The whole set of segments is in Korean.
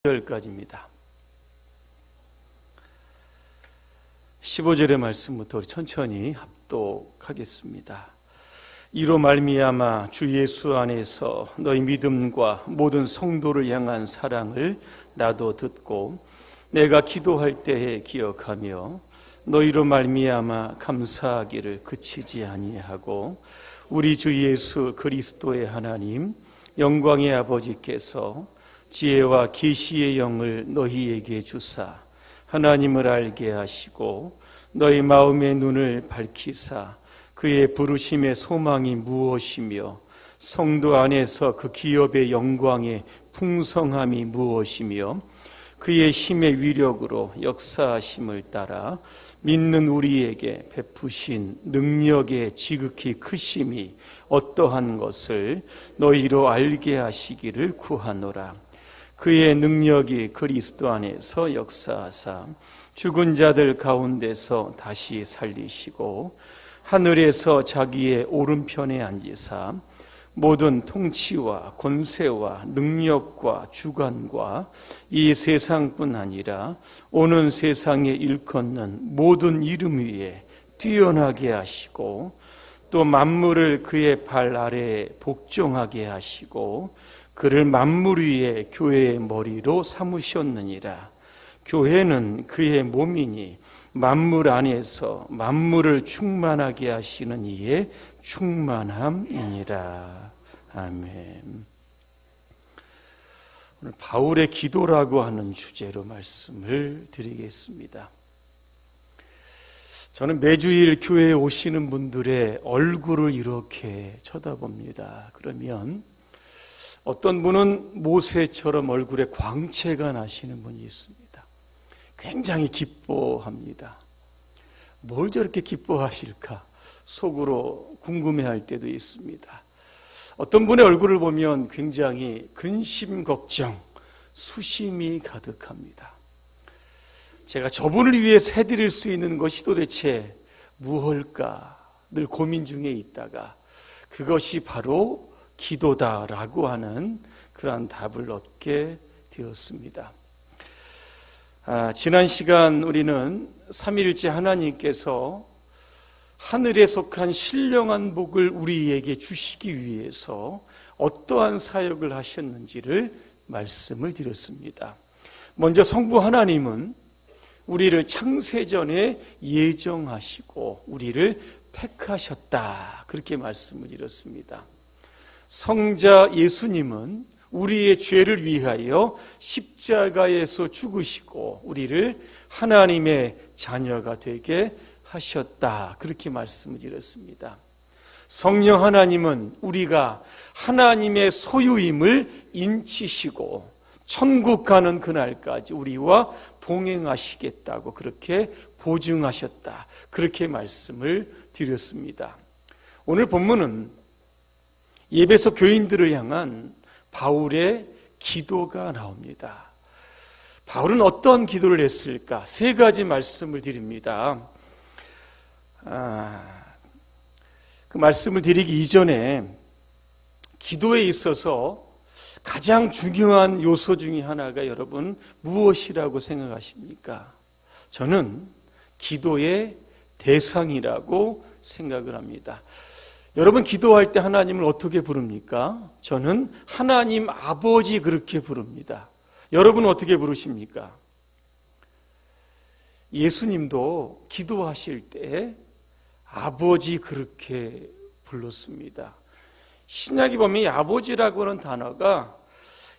15절까지입니다. 15절의 말씀부터 우리 천천히 합독하겠습니다. 이로 말미암아 주 예수 안에서 너희 믿음과 모든 성도를 향한 사랑을 나도 듣고 내가 기도할 때에 기억하며 너희로 말미암아 감사하기를 그치지 아니하고 우리 주 예수 그리스도의 하나님 영광의 아버지께서 지혜와 계시의 영을 너희에게 주사 하나님을 알게 하시고 너희 마음의 눈을 밝히사 그의 부르심의 소망이 무엇이며 성도 안에서 그 기업의 영광의 풍성함이 무엇이며 그의 힘의 위력으로 역사하심을 따라 믿는 우리에게 베푸신 능력의 지극히 크심이 어떠한 것을 너희로 알게 하시기를 구하노라. 그의 능력이 그리스도 안에서 역사하사 죽은 자들 가운데서 다시 살리시고 하늘에서 자기의 오른편에 앉으사 모든 통치와 권세와 능력과 주관과 이 세상뿐 아니라 오는 세상에 일컫는 모든 이름 위에 뛰어나게 하시고 또 만물을 그의 발 아래에 복종하게 하시고 그를 만물 위에 교회의 머리로 삼으셨느니라. 교회는 그의 몸이니 만물 안에서 만물을 충만하게 하시는 이의 충만함이니라. 아멘. 오늘 바울의 기도라고 하는 주제로 말씀을 드리겠습니다. 저는 매주일 교회에 오시는 분들의 얼굴을 이렇게 쳐다봅니다. 그러면 어떤 분은 모세처럼 얼굴에 광채가 나시는 분이 있습니다. 굉장히 기뻐합니다. 뭘 저렇게 기뻐하실까? 속으로 궁금해할 때도 있습니다. 어떤 분의 얼굴을 보면 굉장히 근심, 걱정, 수심이 가득합니다. 제가 저분을 위해서 해드릴 수 있는 것이 도대체 무엇일까 늘 고민 중에 있다가 그것이 바로 기도다라고 하는 그러한 답을 얻게 되었습니다. 지난 시간 우리는 삼위일체 하나님께서 하늘에 속한 신령한 복을 우리에게 주시기 위해서 어떠한 사역을 하셨는지를 말씀을 드렸습니다. 먼저 성부 하나님은 우리를 창세전에 예정하시고 우리를 택하셨다. 그렇게 말씀을 드렸습니다. 성자 예수님은 우리의 죄를 위하여 십자가에서 죽으시고 우리를 하나님의 자녀가 되게 하셨다. 그렇게 말씀을 드렸습니다. 성령 하나님은 우리가 하나님의 소유임을 인치시고 천국 가는 그날까지 우리와 동행하시겠다고 그렇게 보증하셨다. 그렇게 말씀을 드렸습니다. 오늘 본문은 예배소 교인들을 향한 바울의 기도가 나옵니다. 바울은 어떤 기도를 했을까? 세 가지 말씀을 드립니다. 그 말씀을 드리기 이전에 기도에 있어서 가장 중요한 요소 중에 하나가 여러분 무엇이라고 생각하십니까? 저는 기도의 대상이라고 생각을 합니다. 여러분 기도할 때 하나님을 어떻게 부릅니까? 저는 하나님 아버지 그렇게 부릅니다. 여러분은 어떻게 부르십니까? 예수님도 기도하실 때 아버지 그렇게 불렀습니다. 신약에 보면 이 아버지라고 하는 단어가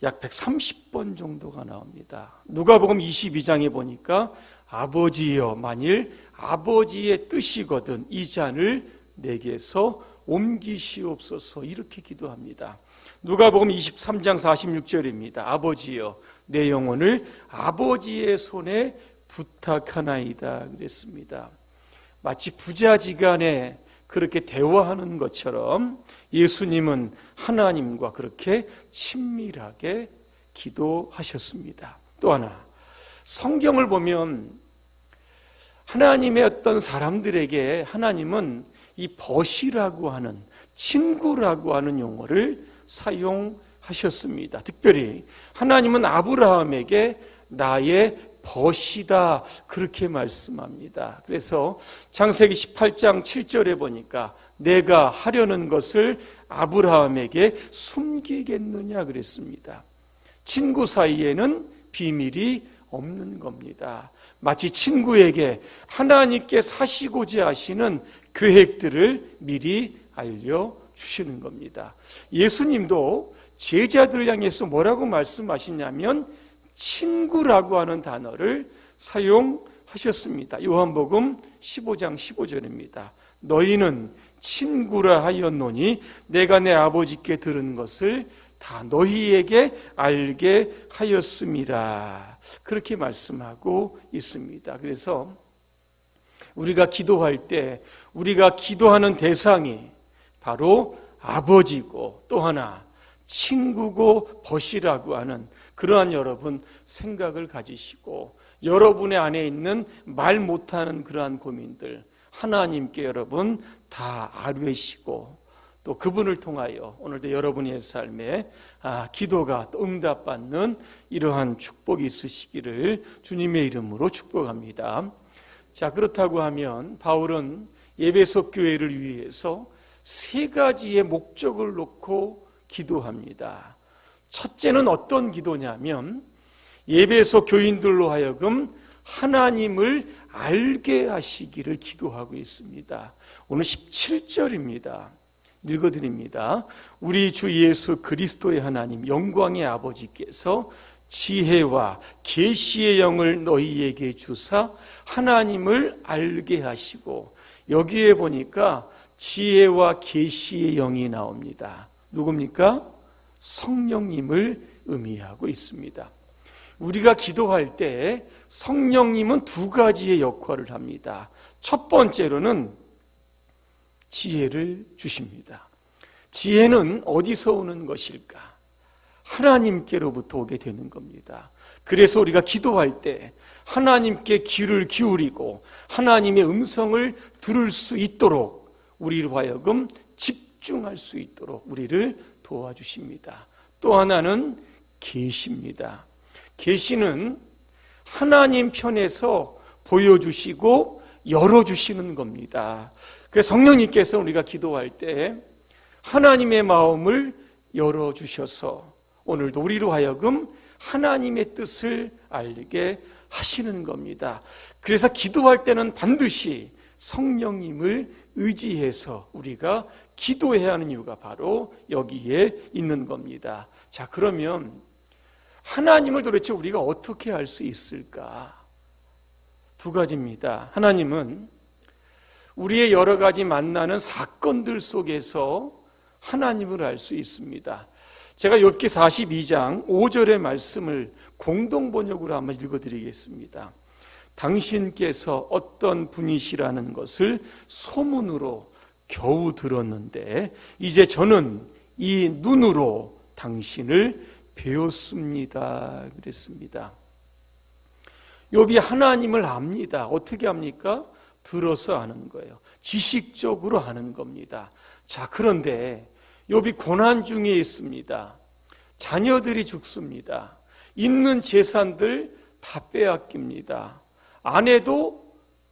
약 130번 정도가 나옵니다. 누가복음 22장에 보니까 아버지여 만일 아버지의 뜻이거든 이 잔을 내게서 옮기시옵소서 이렇게 기도합니다. 누가복음 23장 46절입니다. 아버지여 내 영혼을 아버지의 손에 부탁하나이다 그랬습니다. 마치 부자지간에 그렇게 대화하는 것처럼 예수님은 하나님과 그렇게 친밀하게 기도하셨습니다. 또 하나 성경을 보면 하나님의 어떤 사람들에게 하나님은 이 벗이라고 하는 친구라고 하는 용어를 사용하셨습니다. 하셨습니다. 특별히 하나님은 아브라함에게 나의 벗이다 그렇게 말씀합니다. 그래서 창세기 18장 7절에 보니까 내가 하려는 것을 아브라함에게 숨기겠느냐 그랬습니다. 친구 사이에는 비밀이 없는 겁니다. 마치 친구에게 하나님께서 하시고자 하시는 계획들을 미리 알려주시는 겁니다. 예수님도 제자들 향해서 뭐라고 말씀하시냐면 친구라고 하는 단어를 사용하셨습니다. 요한복음 15장 15절입니다. 너희는 친구라 하였노니 내가 내 아버지께 들은 것을 다 너희에게 알게 하였음이라. 그렇게 말씀하고 있습니다. 그래서 우리가 기도할 때 우리가 기도하는 대상이 바로 아버지고 또 하나 친구고 벗이라고 하는 그러한 여러분 생각을 가지시고 여러분의 안에 있는 말 못하는 그러한 고민들 하나님께 여러분 다 아뢰시고 또 그분을 통하여 오늘도 여러분의 삶에 기도가 또 응답받는 이러한 축복이 있으시기를 주님의 이름으로 축복합니다. 자, 그렇다고 하면 바울은 에베소 교회를 위해서 세 가지의 목적을 놓고 기도합니다. 첫째는 어떤 기도냐면 에베소 교인들로 하여금 하나님을 알게 하시기를 기도하고 있습니다. 오늘 17절입니다. 읽어드립니다. 우리 주 예수 그리스도의 하나님 영광의 아버지께서 지혜와 계시의 영을 너희에게 주사 하나님을 알게 하시고, 여기에 보니까 지혜와 계시의 영이 나옵니다. 누굽니까? 성령님을 의미하고 있습니다. 우리가 기도할 때 성령님은 두 가지의 역할을 합니다. 첫 번째로는 지혜를 주십니다. 지혜는 어디서 오는 것일까? 하나님께로부터 오게 되는 겁니다. 그래서 우리가 기도할 때 하나님께 귀를 기울이고 하나님의 음성을 들을 수 있도록 우리로 하여금 집중할 수 있도록 우리를 도와주십니다. 또 하나는 계시입니다. 계시는 하나님 편에서 보여주시고 열어주시는 겁니다. 그래서 성령님께서 우리가 기도할 때 하나님의 마음을 열어주셔서 오늘도 우리로 하여금 하나님의 뜻을 알게 하시는 겁니다. 그래서 기도할 때는 반드시 성령님을 의지해서 우리가 기도해야 하는 이유가 바로 여기에 있는 겁니다. 자, 그러면 하나님을 도대체 우리가 어떻게 알 수 있을까? 두 가지입니다. 하나님은 우리의 여러 가지 만나는 사건들 속에서 하나님을 알 수 있습니다. 제가 욥기 42장 5절의 말씀을 공동 번역으로 한번 읽어드리겠습니다. 당신께서 어떤 분이시라는 것을 소문으로 겨우 들었는데 이제 저는 이 눈으로 당신을 배웠습니다. 그랬습니다. 욥이 하나님을 압니다. 어떻게 합니까? 들어서 아는 거예요. 지식적으로 아는 겁니다. 자, 그런데 욥이 고난 중에 있습니다. 자녀들이 죽습니다. 있는 재산들 다 빼앗깁니다. 아내도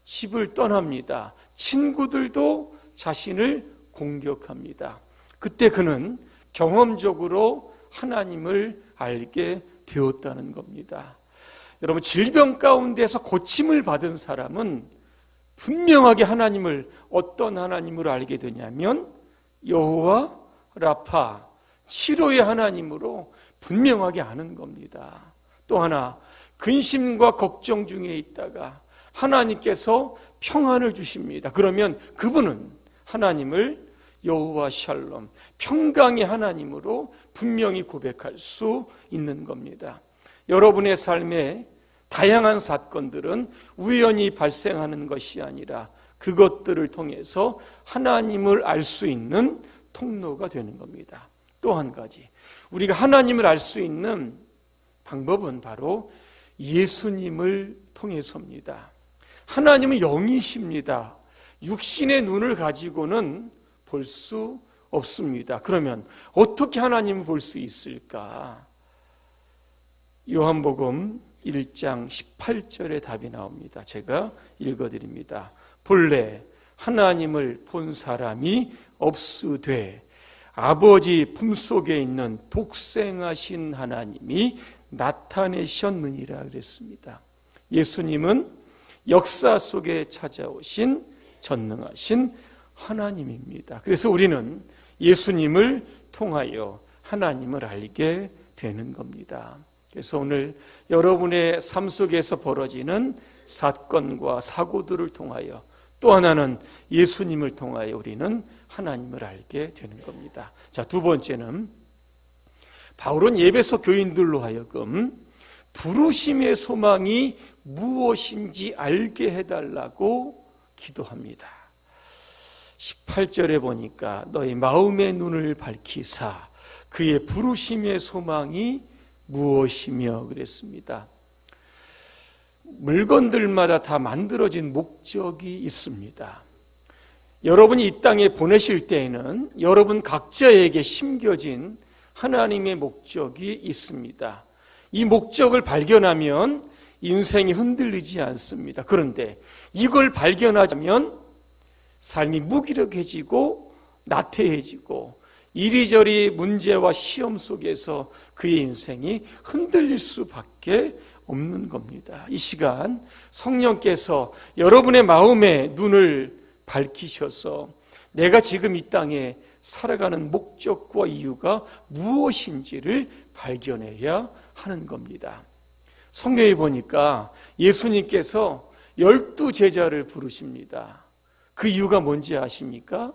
집을 떠납니다. 친구들도 자신을 공격합니다. 그때 그는 경험적으로 하나님을 알게 되었다는 겁니다. 여러분, 질병 가운데서 고침을 받은 사람은 분명하게 하나님을, 어떤 하나님으로 알게 되냐면 여호와 라파, 치료의 하나님으로 분명하게 아는 겁니다. 또 하나, 근심과 걱정 중에 있다가 하나님께서 평안을 주십니다. 그러면 그분은 하나님을 여호와 샬롬, 평강의 하나님으로 분명히 고백할 수 있는 겁니다. 여러분의 삶에 다양한 사건들은 우연히 발생하는 것이 아니라 그것들을 통해서 하나님을 알 수 있는 통로가 되는 겁니다. 또 한 가지, 우리가 하나님을 알 수 있는 방법은 바로 예수님을 통해서입니다. 하나님은 영이십니다. 육신의 눈을 가지고는 볼 수 없습니다. 그러면 어떻게 하나님을 볼 수 있을까? 요한복음 1장 18절에 답이 나옵니다. 제가 읽어드립니다. 본래 하나님을 본 사람이 없으되 아버지 품속에 있는 독생하신 하나님이 나타내셨느니라 그랬습니다. 예수님은 역사 속에 찾아오신 전능하신 하나님입니다. 그래서 우리는 예수님을 통하여 하나님을 알게 되는 겁니다. 그래서 오늘 여러분의 삶 속에서 벌어지는 사건과 사고들을 통하여 또 하나는 예수님을 통하여 우리는 하나님을 알게 되는 겁니다. 자, 두 번째는 바울은 에베소 교인들로 하여금 부르심의 소망이 무엇인지 알게 해달라고 기도합니다. 18절에 보니까 너희 마음의 눈을 밝히사 그의 부르심의 소망이 무엇이며 그랬습니다. 물건들마다 다 만들어진 목적이 있습니다. 여러분이 이 땅에 보내실 때에는 여러분 각자에게 심겨진 하나님의 목적이 있습니다. 이 목적을 발견하면 인생이 흔들리지 않습니다. 그런데 이걸 발견하자면 삶이 무기력해지고 나태해지고 이리저리 문제와 시험 속에서 그의 인생이 흔들릴 수밖에 없는 겁니다. 이 시간 성령께서 여러분의 마음의 눈을 밝히셔서 내가 지금 이 땅에 살아가는 목적과 이유가 무엇인지를 발견해야 하는 겁니다. 성경에 보니까 예수님께서 12제자를 부르십니다. 그 이유가 뭔지 아십니까?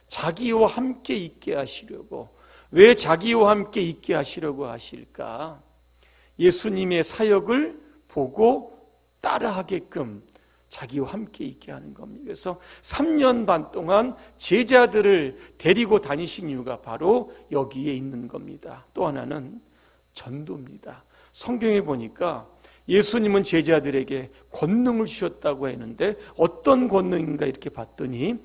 자기와 함께 있게 하시려고. 왜 자기와 함께 있게 하시려고 하실까? 예수님의 사역을 보고 따라하게끔 자기와 함께 있게 하는 겁니다. 그래서 3년 반 동안 제자들을 데리고 다니신 이유가 바로 여기에 있는 겁니다. 또 하나는 전도입니다. 성경에 보니까 예수님은 제자들에게 권능을 주셨다고 했는데 어떤 권능인가 이렇게 봤더니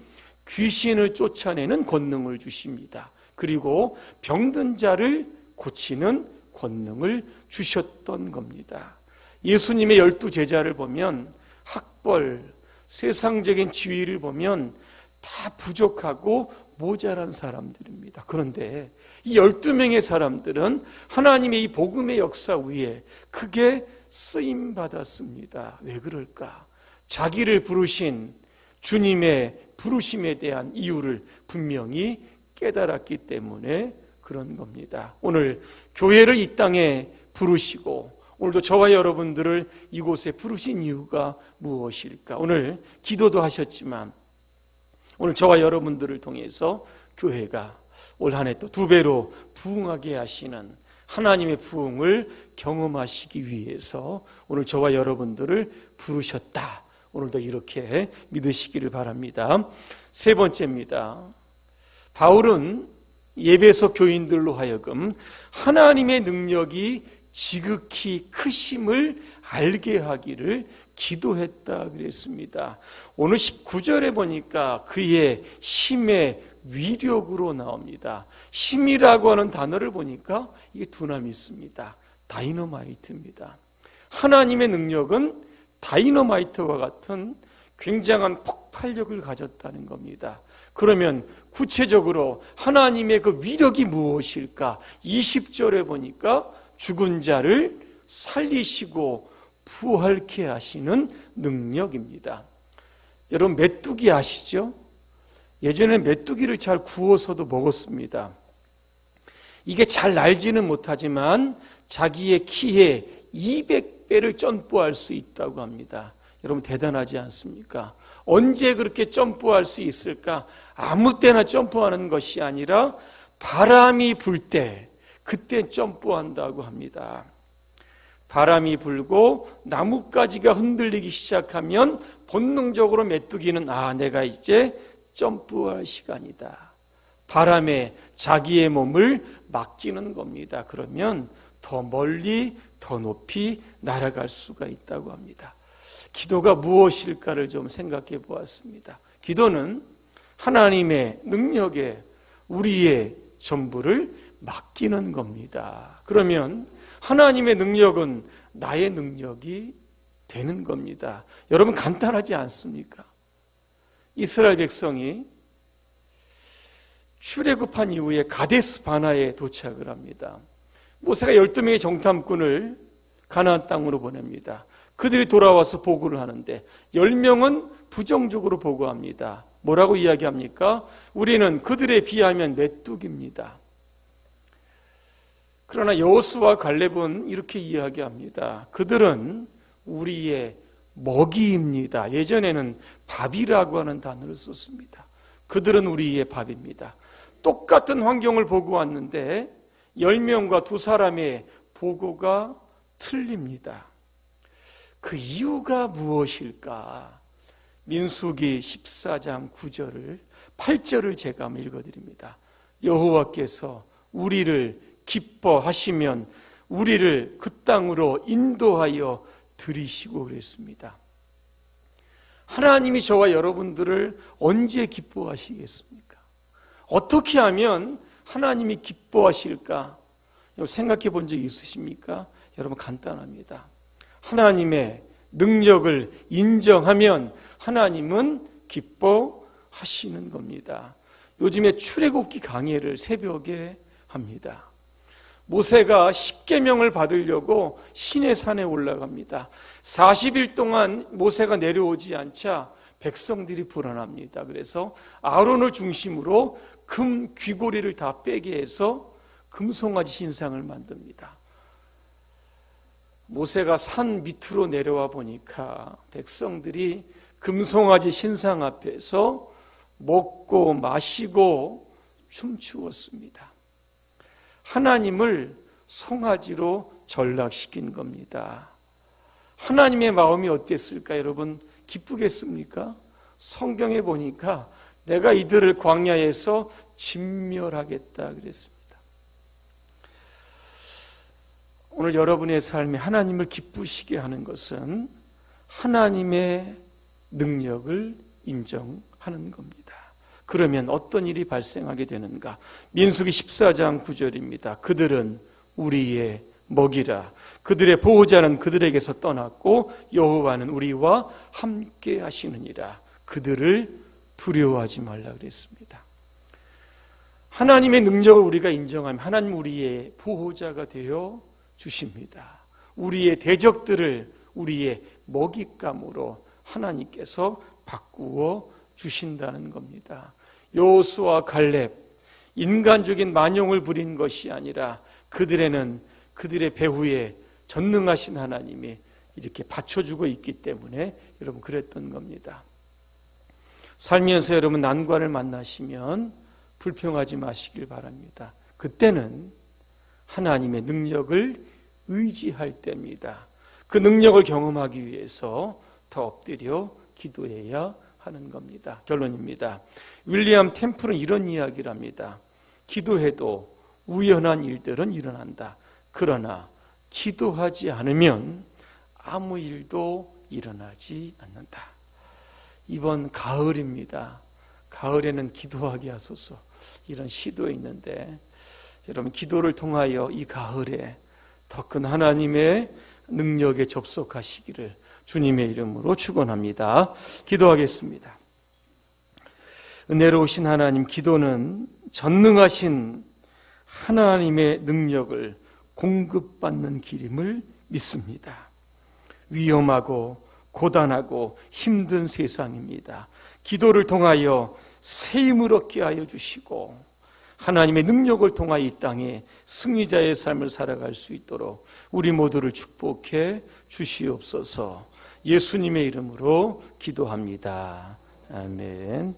귀신을 쫓아내는 권능을 주십니다. 그리고 병든 자를 고치는 권능을 주셨던 겁니다. 예수님의 12제자를 보면 학벌, 세상적인 지위를 보면 다 부족하고 모자란 사람들입니다. 그런데 이 12명의 사람들은 하나님의 이 복음의 역사 위에 크게 쓰임받았습니다. 왜 그럴까? 자기를 부르신 주님의 부르심에 대한 이유를 분명히 깨달았기 때문에 그런 겁니다. 오늘 교회를 이 땅에 부르시고 오늘도 저와 여러분들을 이곳에 부르신 이유가 무엇일까? 오늘 기도도 하셨지만 오늘 저와 여러분들을 통해서 교회가 올 한 해 또 2배로 부흥하게 하시는 하나님의 부흥을 경험하시기 위해서 오늘 저와 여러분들을 부르셨다. 오늘도 이렇게 믿으시기를 바랍니다. 세 번째입니다. 바울은 에베소 교인들로 하여금 하나님의 능력이 지극히 크심을 알게 하기를 기도했다 그랬습니다. 오늘 19절에 보니까 그의 힘의 위력으로 나옵니다. 힘이라고 하는 단어를 보니까 이게 두나미 있습니다. 다이너마이트입니다. 하나님의 능력은 다이너마이트와 같은 굉장한 폭발력을 가졌다는 겁니다. 그러면 구체적으로 하나님의 그 위력이 무엇일까? 20절에 보니까 죽은 자를 살리시고 부활케 하시는 능력입니다. 여러분 메뚜기 아시죠? 예전에 메뚜기를 잘 구워서도 먹었습니다. 이게 잘 날지는 못하지만 자기의 키에 200배를 점프할 수 있다고 합니다. 여러분 대단하지 않습니까? 언제 그렇게 점프할 수 있을까? 아무 때나 점프하는 것이 아니라 바람이 불 때 그때 점프한다고 합니다. 바람이 불고 나뭇가지가 흔들리기 시작하면 본능적으로 메뚜기는 내가 이제 점프할 시간이다. 바람에 자기의 몸을 맡기는 겁니다. 그러면 더 멀리 더 높이 날아갈 수가 있다고 합니다. 기도가 무엇일까를 좀 생각해 보았습니다. 기도는 하나님의 능력에 우리의 전부를 맡기는 겁니다. 그러면 하나님의 능력은 나의 능력이 되는 겁니다. 여러분, 간단하지 않습니까? 이스라엘 백성이 출애굽한 이후에 가데스 바나에 도착을 합니다. 모세가 12명의 정탐꾼을 가나안 땅으로 보냅니다. 그들이 돌아와서 보고를 하는데 10명은 부정적으로 보고합니다. 뭐라고 이야기합니까? 우리는 그들에 비하면 메뚜기입니다. 그러나 여호수아와 갈렙은 이렇게 이야기합니다. 그들은 우리의 먹이입니다. 예전에는 밥이라고 하는 단어를 썼습니다. 그들은 우리의 밥입니다. 똑같은 환경을 보고 왔는데 10명과 두 사람의 보고가 틀립니다. 그 이유가 무엇일까? 민수기 14장 9절을 8절을 제가 한번 읽어드립니다. 여호와께서 우리를 기뻐하시면 우리를 그 땅으로 인도하여 들이시고 그랬습니다. 하나님이 저와 여러분들을 언제 기뻐하시겠습니까? 어떻게 하면 하나님이 기뻐하실까? 생각해 본 적 있으십니까? 여러분, 간단합니다. 하나님의 능력을 인정하면 하나님은 기뻐하시는 겁니다. 요즘에 출애굽기 강해를 새벽에 합니다. 모세가 십계명을 받으려고 시내산에 올라갑니다. 40일 동안 모세가 내려오지 않자 백성들이 불안합니다. 그래서 아론을 중심으로 금 귀고리를 다 빼게 해서 금송아지 신상을 만듭니다. 모세가 산 밑으로 내려와 보니까 백성들이 금송아지 신상 앞에서 먹고 마시고 춤추었습니다. 하나님을 송아지로 전락시킨 겁니다. 하나님의 마음이 어땠을까? 여러분, 기쁘겠습니까? 성경에 보니까 내가 이들을 광야에서 진멸하겠다 그랬습니다. 오늘 여러분의 삶에 하나님을 기쁘시게 하는 것은 하나님의 능력을 인정하는 겁니다. 그러면 어떤 일이 발생하게 되는가? 민수기 14장 9절입니다. 그들은 우리의 먹이라. 그들의 보호자는 그들에게서 떠났고 여호와는 우리와 함께 하시느니라. 그들을 두려워하지 말라 그랬습니다. 하나님의 능력을 우리가 인정하면 하나님 우리의 보호자가 되어 주십니다. 우리의 대적들을 우리의 먹잇감으로 하나님께서 바꾸어 주신다는 겁니다. 여호수아와 갈렙, 인간적인 만용을 부린 것이 아니라 그들에는 그들의 배후에 전능하신 하나님이 이렇게 받쳐주고 있기 때문에 여러분 그랬던 겁니다. 살면서 여러분 난관을 만나시면 불평하지 마시길 바랍니다. 그때는 하나님의 능력을 의지할 때입니다. 그 능력을 경험하기 위해서 더 엎드려 기도해야 하는 겁니다. 결론입니다. 윌리엄 템플은 이런 이야기를 합니다. 기도해도 우연한 일들은 일어난다. 그러나 기도하지 않으면 아무 일도 일어나지 않는다. 이번 가을입니다. 가을에는 기도하게 하소서. 이런 시도 있는데 여러분 기도를 통하여 이 가을에 더 큰 하나님의 능력에 접속하시기를 주님의 이름으로 축원합니다. 기도하겠습니다. 은혜로우신 하나님, 기도는 전능하신 하나님의 능력을 공급받는 길임을 믿습니다. 위험하고 고단하고 힘든 세상입니다. 기도를 통하여 새 힘을 얻게 하여 주시고 하나님의 능력을 통하여 이 땅에 승리자의 삶을 살아갈 수 있도록 우리 모두를 축복해 주시옵소서. 예수님의 이름으로 기도합니다. 아멘.